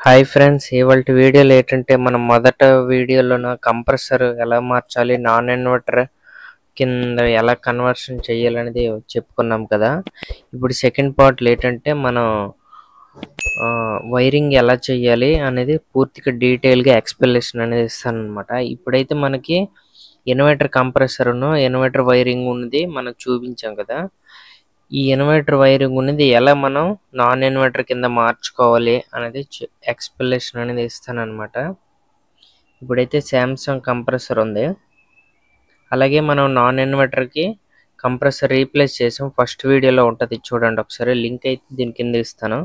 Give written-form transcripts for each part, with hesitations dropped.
Hi friends, ఇవాల్టి వీడియోలో ఏంటంటే మనం మొదట వీడియోలోన కంప్రెసర్ ఎలా మార్చాలి, నాన్ ఇన్వర్టర్ కింద ఎలా కన్వర్షన్ చేయాలనేది చెప్పుకున్నాం కదా. ఇప్పుడు సెకండ్ పార్ట్లో ఏంటంటే మనం వైరింగ్ ఎలా చేయాలి అనేది పూర్తిగా డీటెయిల్గా ఎక్స్ప్లెనేషన్ అనేది ఇస్తాను అనమాట. ఇప్పుడైతే మనకి ఇన్వర్టర్ కంప్రెసర్ను ఇన్వర్టర్ వైరింగ్ ఉన్నది మనం చూపించాం కదా. ఈ ఇన్వర్టర్ వైరింగ్ ఉన్నది ఎలా మనం నాన్ ఇన్వర్టర్ కింద మార్చుకోవాలి అనేది ఎక్స్ప్లెనేషన్ అనేది ఇస్తానన్నమాట. ఇప్పుడైతే శాంసంగ్ కంప్రెసర్ ఉంది, అలాగే మనం నాన్ ఇన్వర్టర్కి కంప్రెసర్ రీప్లేస్ చేసాం. ఫస్ట్ వీడియోలో ఉంటుంది, చూడండి ఒకసారి. లింక్ అయితే దీని కింద ఇస్తాను.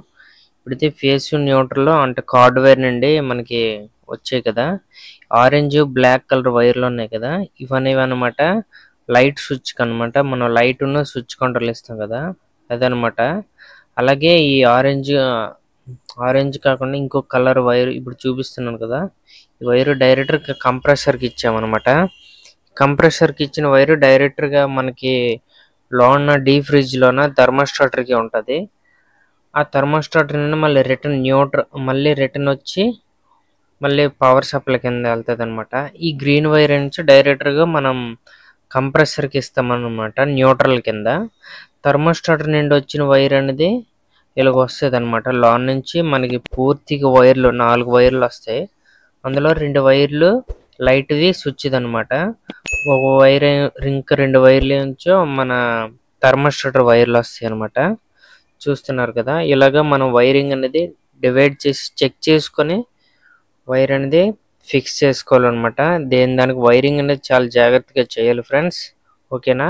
ఇప్పుడైతే ఫేస్ న్యూట్రల్ అంటే కార్డ్ వైర్ నుండి మనకి వచ్చాయి కదా, ఆరెంజ్ బ్లాక్ కలర్ వైర్లు ఉన్నాయి కదా, ఇవన్నీ అనమాట లైట్ స్విచ్ అనమాట. మనం లైట్ ఉన్న స్విచ్ కంట్రోల్ ఇస్తాం కదా, అదనమాట. అలాగే ఈ ఆరెంజ్ కాకుండా ఇంకో కలర్ వైర్ ఇప్పుడు చూపిస్తున్నాను కదా, ఈ వైరు డైరెక్ట్గా కంప్రెసర్కి ఇచ్చామన్నమాట. కంప్రెసర్కి ఇచ్చిన వైరు డైరెక్ట్గా మనకి లోన డీ ఫ్రిడ్జ్లోన థర్మోస్టాటర్కి ఉంటుంది. ఆ థర్మోస్టాటర్ నుండి మళ్ళీ రిటర్న్ వచ్చి మళ్ళీ పవర్ సప్లై కింద వెళ్తుంది అనమాట. ఈ గ్రీన్ వైర్ నుంచి డైరెక్ట్గా మనం కంప్రెసర్కి ఇస్తామన్నమాట, న్యూట్రల్ కింద. థర్మోస్టాటర్ నుండి వచ్చిన వైర్ అనేది ఇలాగ వస్తుంది అనమాట. లోన్ నుంచి మనకి పూర్తిగా వైర్లు 4 వైర్లు వస్తాయి. అందులో 2 వైర్లు లైట్ది స్విచ్ది అనమాట. ఒక వైర్ ఇంకా 2 వైర్లు నుంచో మన థర్మోస్టాటర్ వైర్లు వస్తాయి అనమాట. చూస్తున్నారు కదా, ఇలాగ మనం వైరింగ్ అనేది డివైడ్ చేసి చెక్ చేసుకొని వైర్ అనేది ఫిక్స్ చేసుకోవాలన్నమాట. దానికి వైరింగ్ అనేది చాలా జాగ్రత్తగా చేయాలి ఫ్రెండ్స్, ఓకేనా.